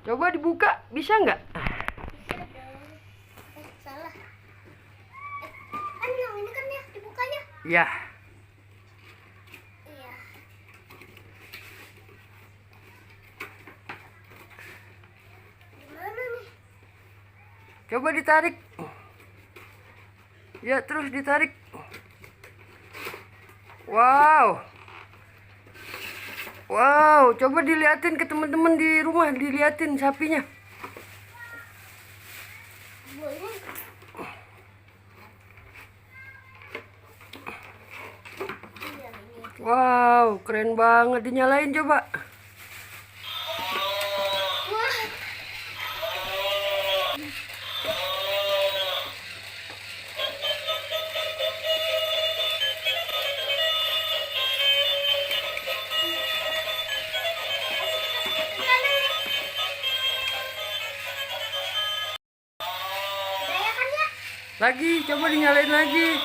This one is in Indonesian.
Coba dibuka, bisa nggak? Bisa dong. Salah. Kan yang ini kan ya dibukanya. Ya. Iya. Gimana nih? Coba ditarik. Ya, terus ditarik. Wow. Wow, coba diliatin ke teman-teman di rumah, diliatin sapinya. Boleh. Iya, ini. Wow, keren banget. Dinyalain coba. Wah. Udah ya kan ya? Lagi, coba dinyalain lagi.